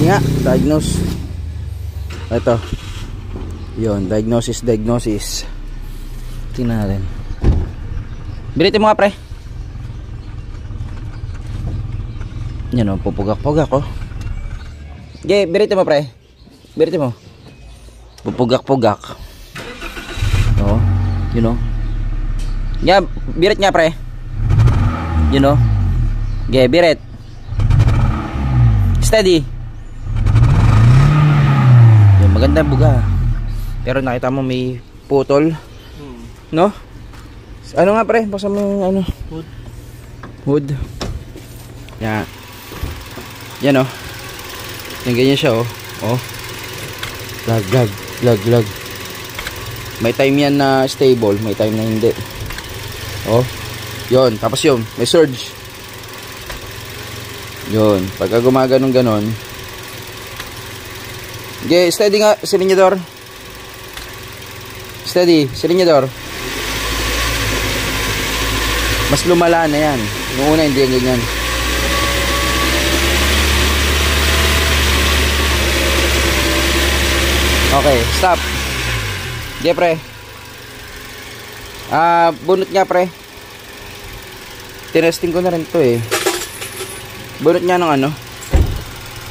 nga, diagnose. Ito. Yun, diagnosis. Tingnan natin. Biritin mo nga, pre. Yan o, pupugak-pugak o. Okay, biritin mo, pre. Biritin mo. Pupugak-pugak. O, yun o. Yeah, birit nga, pre. Yun o. Okay, birit. Steady. Yan, maganda buga. Pero nakita mo may putol. No? Ano nga, pre? Basta mo yung ano? Hood. Yan. Yan o. Yan, ganyan siya o. O. Lag. May time yan na stable. May time na hindi. O. Yun. Tapos yun. May surge. Yun. Pagka gumaganong ganon. Okay. Steady nga. Silinyador. Steady. Silinyador. Mas lumala na yan. Noong una hindi yan ganyan. Okay, stop. Okay, pre. Bunot nga, pre. Tinesting ko na rin to eh. Bunot nga ng ano.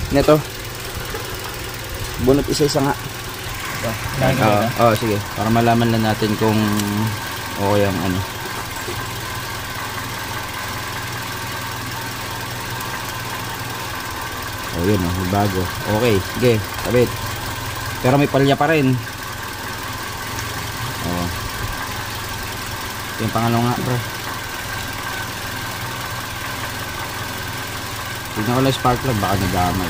Neto. Bunot isa-isa nga. Sige. Para malaman lang natin kung okay ang ano. Oh, yun oh, bago. Okay, sige, kabit. Pero may palya pa rin. Oh. Yung pangalawa nga, bro. Tignan ko lang spark plug, baka nadamay.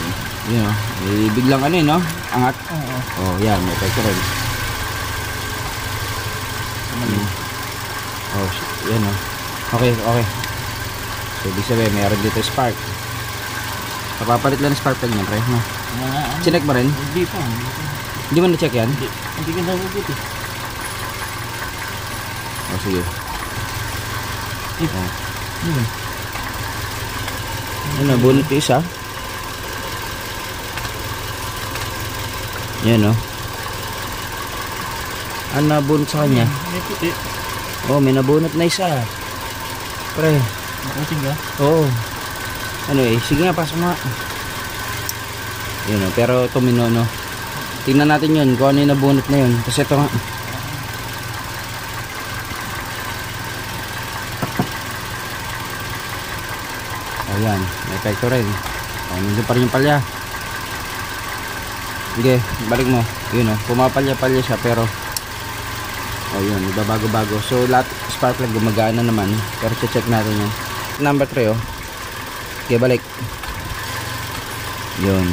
Yun oh, may biglang ano yun, no? Angat. Oh, yan, may epekto rin. Oh, yan oh. Okay. So, ibig sabihin, mayroon dito spark. Papapalit lang ng spark plug niya, pre. No? Chinek mo rin? Hindi pa. Hindi mo na-check yan? Hindi ka nabubuti. Oh, sige. Yan na, bunot yung isa. Yan, no? Ano nabunot sa kanya? May puti. Oh, may nabunot na isa. Pre. Nakuting ka? Oo. Ano eh, sige nga, pasok nga. Yun o, pero tumino, no. Tingnan natin yun, kung ano yung nabunot na yun. Kasi ito nga. Ayan, may epekto rin. O, nandun pa rin yung palya. Sige, balik mo. Yun o, pumapalya-palya siya, pero o yun, ibabago-bago. So, lahat, spark plug gumagana naman. Pero check natin yun. Number 3 o. Okay, balik. Yun.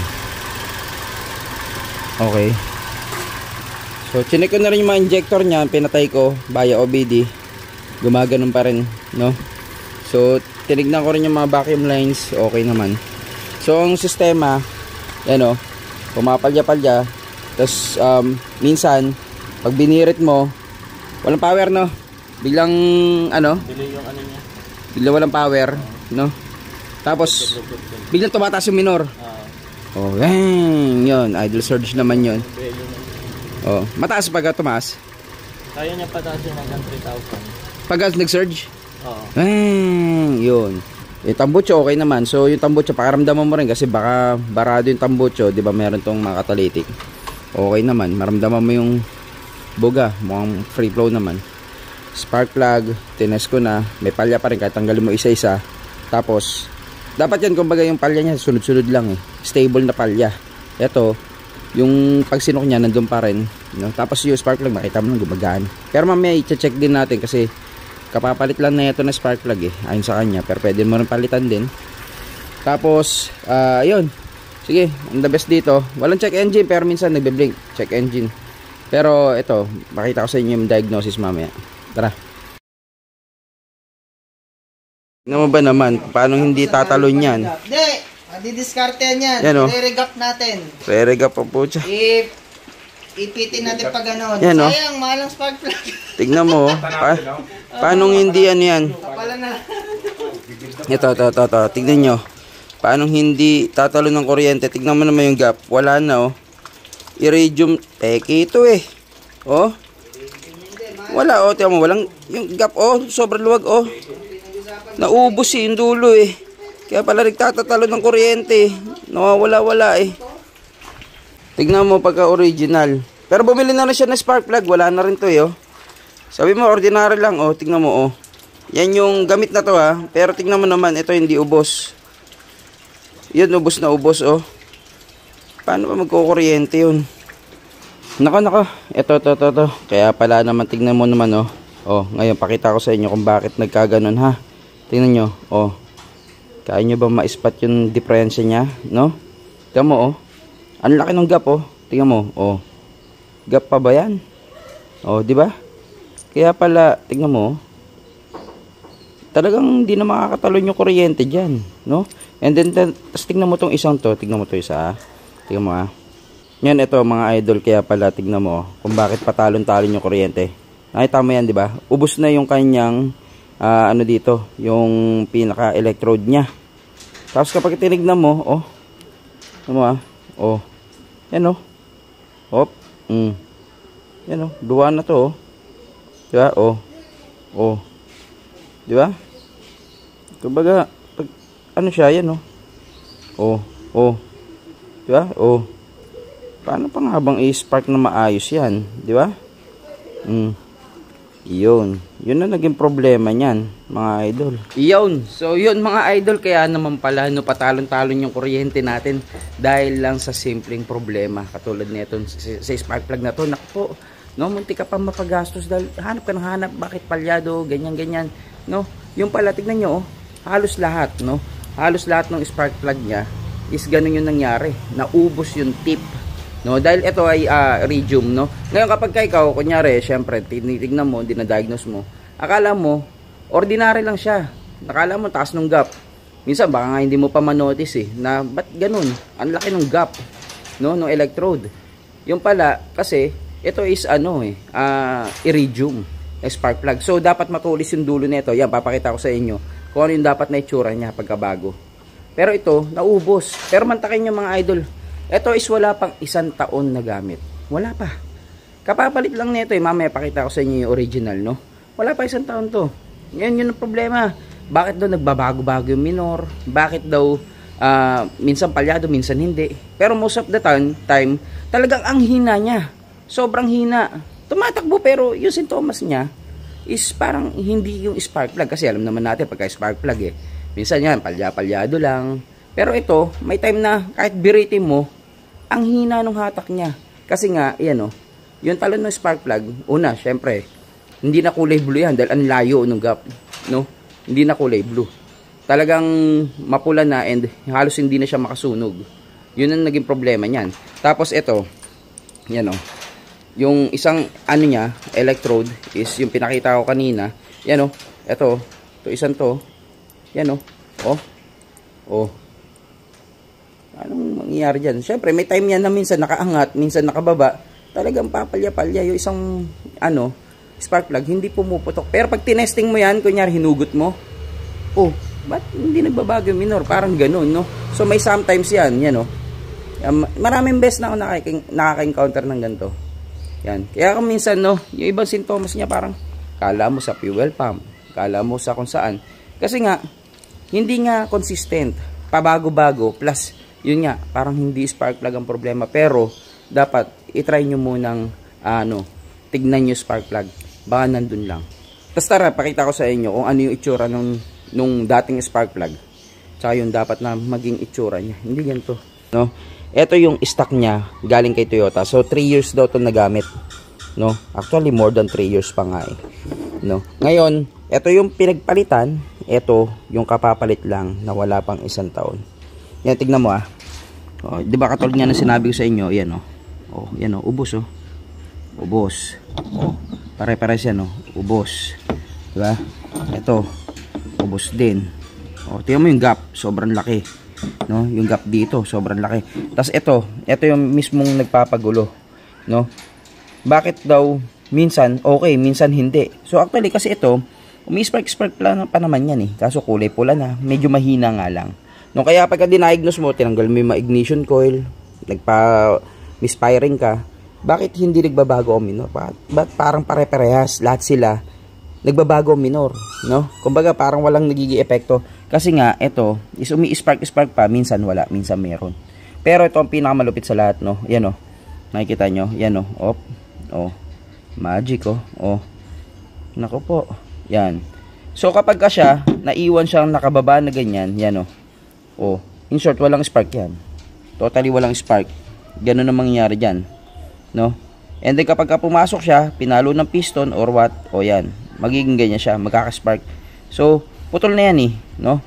Okay. So, chinek ko na rin yung mga injector niya. Pinatay ko via OBD. Gumaganon pa rin, no? So, tinignan ko rin yung mga vacuum lines. Okay naman. So, ang sistema, yan o, pumapalya-palya. Tapos, minsan, pag binirit mo, walang power, no? Biglang, ano? Delay yung ano niya. Biglang walang power, no? Tapos, biglang tumataas yung minor. Oh, yun. Idle surge naman yun. Oh, mataas pag tumaas. Kaya niya pataas yun hanggang 3,000. Pag nag-surge? Oo. Yun. Yung tambucho, okay naman. So, yung tambucho, pakaramdaman mo rin kasi baka barado yung tambucho. Diba meron tong mga catalytic. Okay naman. Maramdaman mo yung buga. Mukhang free flow naman. Spark plug, tines ko na. May palya pa rin kahit tanggalin mo isa-isa. Tapos, dapat yan, kumbaga yung palya niya sunod-sunod lang eh. Stable na palya. Ito, yung pagsinok niya nandun pa rin, no? Tapos yung spark plug makita mo nang gumagaan. Pero mamaya i-check din natin kasi kapapalit lang na ito na spark plug eh, ayon sa kanya. Pero pwede mo rin palitan din. Tapos ayun, sige, ang the best dito, walang check engine pero minsan nagbe-blink check engine. Pero ito, makita ko sa inyo yung diagnosis mamaya. Tara. Tingnan mo ba naman, paano hindi tatalon yan? Hindi, madidiskarte yan. Re-regap natin. Re-regap pa po siya. Ipitin natin pag gano'n. Yan, no? Sayang, mahalang spark plug. Tignan mo, paano hindi ano yan? Kapala na. Ito. Tignan nyo. Paano hindi tatalo ng kuryente? Tignan mo naman yung gap. Wala na, oh. Iridium. Ito eh. Oh. Wala, oh. Tignan mo. Walang, yung gap, oh. Sobrang luwag, oh. Naubos eh, yung dulo eh. Kaya pala nagtatatalo ng kuryente. Nawawala-wala eh. Tignan mo pagka original. Pero bumili na rin siya ng spark plug. Wala na rin to eh, oh. Sabi mo, ordinary lang, oh. Tignan mo, oh. Yan yung gamit na to, ha. Pero tignan mo naman, ito hindi ubos. Yun, ubos na ubos, oh. Paano ba magkukuryente yun? Nako. Ito. Kaya pala naman, tignan mo naman, oh. Oh, ngayon, pakita ko sa inyo kung bakit nagkaganon, ha. Tingnan nyo, oh. Kaya nyo ba ma-spot yung diferensya niya, no? Tingnan mo, oh. Ang laki ng gap, oh. Tingnan mo, oh. Gap pa ba yan? Oh, di ba? Kaya pala, tingnan mo, oh. Talagang hindi na makakatalon yung kuryente dyan, no? And then, tas tingnan mo tong isang to. Tingnan mo to isa, ah. Tingnan mo, ah. Yan, ito, mga idol. Kaya pala, tingnan mo, oh, kung bakit patalon-talon yung kuryente. Nakita mo yan, di ba? Ubos na yung kanyang, ano dito, yung pinaka-electrode niya. Tapos kapag tinignan mo, oh. Tingnan mo, ah. Oh. Yan, oh. Hop. Yan, oh. Duwa na to, oh. Di ba? Oh. Oh. Di ba? Kumbaga, ano siya, yan, oh. Oh. Di ba? Oh. Paano pang habang i-spark na maayos yan? Di ba? Yun. Yun na naging problema niyan, mga idol. Yun. So, yun, mga idol. Kaya naman pala, no, patalon-talon yung kuryente natin dahil lang sa simpleng problema. Katulad nito sa spark plug na to. Naku po, no, munti ka pa mapagastos dahil hanap ka ng hanap. Bakit palyado? Ganyan. No? Yung pala, tignan nyo, oh. Halos lahat, no? Halos lahat ng spark plug niya is ganun yung nangyari. Naubos yung tip, no? Dahil ito ay iridium, no? Ngayon kapag ikaw, kunyari, syempre, tinitignan mo, dinadiagnose mo, akala mo, ordinary lang siya. Akala mo, taas ng gap. Minsan, baka nga hindi mo pa manotice eh, na ba't ganun? Ang laki ng gap, no? No electrode. Yung pala, kasi, ito is iridium, spark plug. So, dapat matulis yung dulo nito. Yan, papakita ko sa inyo kung ano yung dapat na itsura niya pagkabago. Pero ito, naubos. Pero mantakin nyo, mga idol, ito is wala pang 1 taon na gamit. Wala pa. Kapapalit lang nito eh. Mamaya pakita ko sa inyo yung original, no? Wala pa 1 taon to. Yan yun ang problema. Bakit daw nagbabago-bago yung minor? Bakit daw minsan palyado, minsan hindi? Pero most of the time, talagang ang hina niya. Sobrang hina. Tumatakbo pero yung sintomas niya is parang hindi yung spark plug. Kasi alam naman natin pagka spark plug eh. Minsan yan, palyado lang. Pero ito, may time na kahit biritin mo, ang hina ng hatak niya. Kasi nga, yan o, yung talon ng spark plug, una, syempre, hindi na kulay blue yan dahil ang layo ng gap. No? Hindi na kulay blue. Talagang mapula na and halos hindi na siya makasunog. Yun ang naging problema niyan. Tapos ito, yan o, yung isang niya, electrode is yung pinakita ko kanina. Yan o, ito isang to. Yan o, oh. Anong mangyayari dyan? Siyempre, may time yan na minsan nakaangat, minsan nakababa. Talagang papalya-palya yung isang, spark plug, hindi pumuputok. Pero pag tinesting mo yan, kunyari hinugot mo, oh, ba't hindi nagbabago yung minor? Parang ganun, no? So, may sometimes yan, yan o. Maraming beses na ako nakaka-encounter ng ganito. Yan. Kaya kung minsan, no, yung ibang sintomas niya parang kala mo sa fuel pump, kala mo sa kung saan. Kasi nga, hindi nga consistent. Pabago-bago, plus, yun nga, parang hindi spark plug ang problema. Pero, dapat, itry nyo munang, tignan nyo spark plug. Baka nandun lang. Tapos tara, pakita ko sa inyo kung ano yung itsura nung dating spark plug. Tsaka yung dapat na maging itsura niya. Hindi ganito. No? Ito yung stock niya galing kay Toyota. So 3 years daw 'to nagamit, no? Actually more than 3 years pa nga eh. No? Ngayon, ito yung pinagpalitan, ito yung kapapalit lang na wala pang 1 taon. Yan, tignan mo ah. Oh, 'di ba katulad nga ng sinabi ko sa inyo, yan oh. Oh, yan oh, ubos oh. Ubos. Oh, pare-pares yan oh, ubos. 'Di ba? Ito, ubos din. Oh, tingnan mo yung gap, sobrang laki. No, yung gap dito sobrang laki. Tapos ito yung mismong nagpapagulo, no? Bakit daw minsan okay, minsan hindi? So actually kasi ito, umi-spark pa naman yan eh. Kaso kulay pula na, medyo mahina nga lang. No, kaya pagka diniagnose mo, tinanggal mo yung ignition coil, misfiring ka, bakit hindi nagbabago ang minor? Ba't parang pare-parehas? Lahat sila nagbabago ang minor, no? Kumbaga parang walang nagiging epekto. Kasi nga, ito, is umi-spark pa, minsan wala, minsan meron. Pero ito ang pinakamalupit sa lahat, no? Yan, oh. Nakikita nyo? Yan, oh. Op. Oh. Magic, oh. Oh. Nako po. Yan. So, kapag ka siya, naiwan siyang nakababa na ganyan, yan, oh. Oh. In short, walang spark yan. Totally walang spark. Ganun ang mangyayari dyan, no? And then, kapag ka pumasok siya, pinalo ng piston or what, o yan, magiging ganyan siya, magkaka-spark. So, putol na yan, eh, no?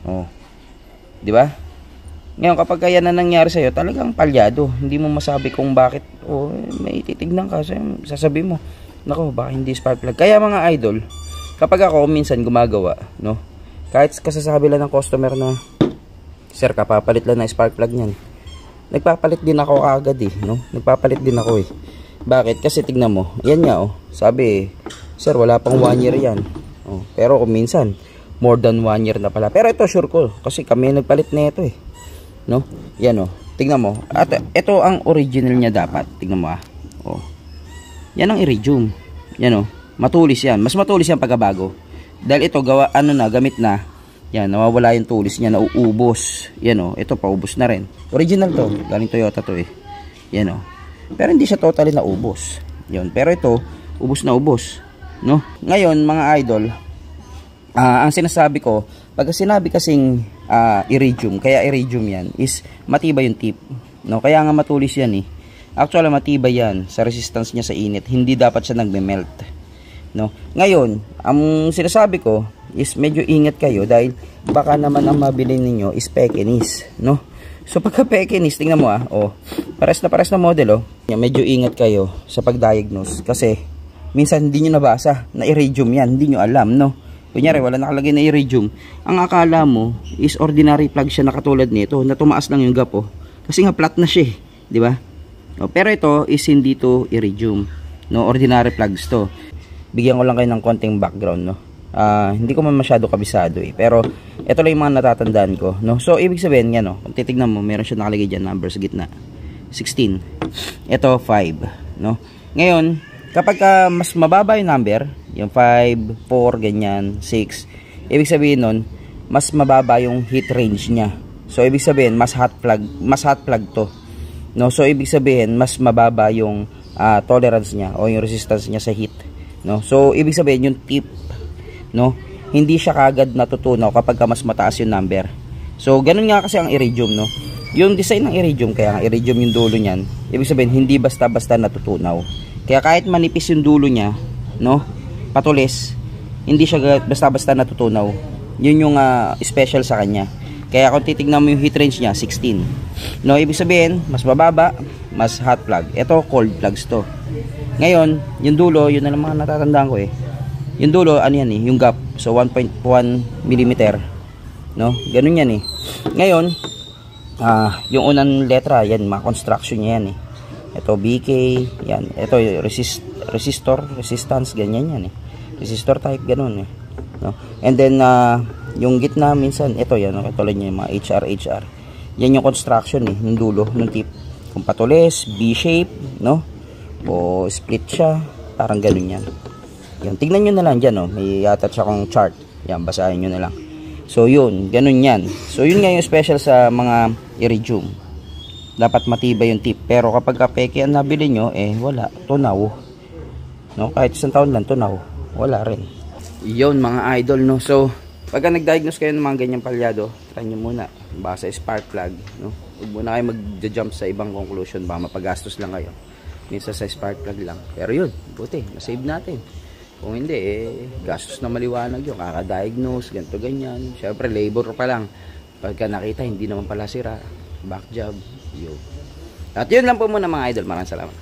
Oh. Di ba? Ngayon, kapag kaya na nangyari sa'yo, talagang palyado. Hindi mo masabi kung bakit. O, may titignan ka. Sasabi mo, nako, baka hindi spark plug. Kaya mga idol, kapag ako minsan gumagawa, no? Kahit kasasabi lang ng customer na, sir, kapapalit lang na spark plug niyan. Nagpapalit din ako agad, eh, no? Nagpapalit din ako, eh. Bakit? Kasi tignan mo, yan nga, oh. Sabi, sir, wala pang 1 year yan. Oh, pero kung minsan, more than 1 year na pala. Pero ito, sure ko. Kasi kami nagpalit na ito, eh. No? Yan, oh. Tingnan mo. At ito ang original niya dapat. Tingnan mo, ah. Oh. Yan ang iridium. Yan, oh. Matulis yan. Mas matulis yan pagkabago. Dahil ito, gamit na. Yan, nawawala yung tulis niya. Nauubos. Yan, oh. Ito, paubos na rin. Original to. Galing Toyota to, eh. Yan, oh. Pero hindi siya totally naubos. Yan. Pero ito, ubos na ubos. No? Ngayon, mga idol, ang sinasabi ko, pag sinabi kasing iridium, kaya iridium yan, is matibay yung tip. No? Kaya nga matulis yan, eh. Actually, matibay yan sa resistance niya sa init. Hindi dapat siya nagme-melt. No? Ngayon, ang sinasabi ko is medyo ingat kayo dahil baka naman ang mabili ninyo is Pekinese. No? So, pagka Pekinese, tingnan mo, ah. Oh, pares na model, oh. Medyo ingat kayo sa pag-diagnose kasi minsan hindi nyo nabasa na iridium yan. Hindi nyo alam, no? Kunyari, wala nakalagay na iridium. Ang akala mo is ordinary plug siya na katulad nito, na tumaas lang yung gap, oh. Kasi nga flat na siya, di ba? No, pero ito is hindi to iridium. No, ordinary plugs to. Bigyan ko lang kayo ng konting background, no. Hindi ko man masyado kabisado, eh. Pero ito lang yung mga natatandaan ko, no. So ibig sabihin, yan, no. Kung titignan mo, meron siya nakalagay diyan number sa gitna. 16. Ito 5, no. Ngayon, kapag mas mababa yung number, yung 5, 4, ganyan, 6, ibig sabihin nun, mas mababa yung heat range niya. So, ibig sabihin, mas hot plug to. No? So, ibig sabihin, mas mababa yung tolerance niya o yung resistance niya sa heat. No? So, ibig sabihin, yung tip, no? Hindi siya kagad natutunaw kapag mas mataas yung number. So, ganun nga kasi ang iridium, no? Yung design ng iridium, kaya nga iridium yung dulo niyan, ibig sabihin, hindi basta-basta natutunaw. Kaya kahit manipis yung dulo niya, no, patulis, hindi siya basta-basta natutunaw. Yun yung special sa kanya. Kaya kung titignan mo yung heat range niya, 16. No, ibig sabihin, mas mababa, mas hot plug. Ito, cold plugs to. Ngayon, yung dulo, yun na lang mga natatandaan ko, eh. Yung dulo, ano yan, eh, yung gap. So, 1.1 mm. No, ganun yan, eh. Ngayon, yung unang letra, yan, mga construction niya yan, eh. Ito BK, yan. Ito resistance, ganyan yan, eh. Resistor type, ganun, eh. No? And then yung gitna minsan, ito yan, katulad niya yung mga HR. Yan yung construction, eh, ng dulo, ng tip. Kung patulis, B-shape, no? O split siya, parang ganun yan. Yan, tignan nyo na lang dyan, oh. May attach akong chart. Yan, basahin nyo na lang. So yun, ganun yan. So yun nga yung special sa mga iridium. Dapat matibay yung tip. Pero kapag peke ang nabili nyo, eh wala, tunaw. No? Kahit isang taon lang, tunaw. Wala rin. Yun mga idol, no? So, pagka nag-diagnose kayo ng mga ganyang palyado, try nyo muna. Baka sa spark plug, no? Huwag muna kayo mag-jump sa ibang conclusion. Baka mapagastos lang kayo. Minsan sa spark plug lang. Pero yun, buti, masave natin. Kung hindi, eh, gastos na maliwanag yun. Kaka-diagnose, ganito, ganyan. Siyempre, labor pa lang. Pagka nakita, hindi naman pala sira. Back job. Yun. At yun lang po muna mga idol. Maraming salamat.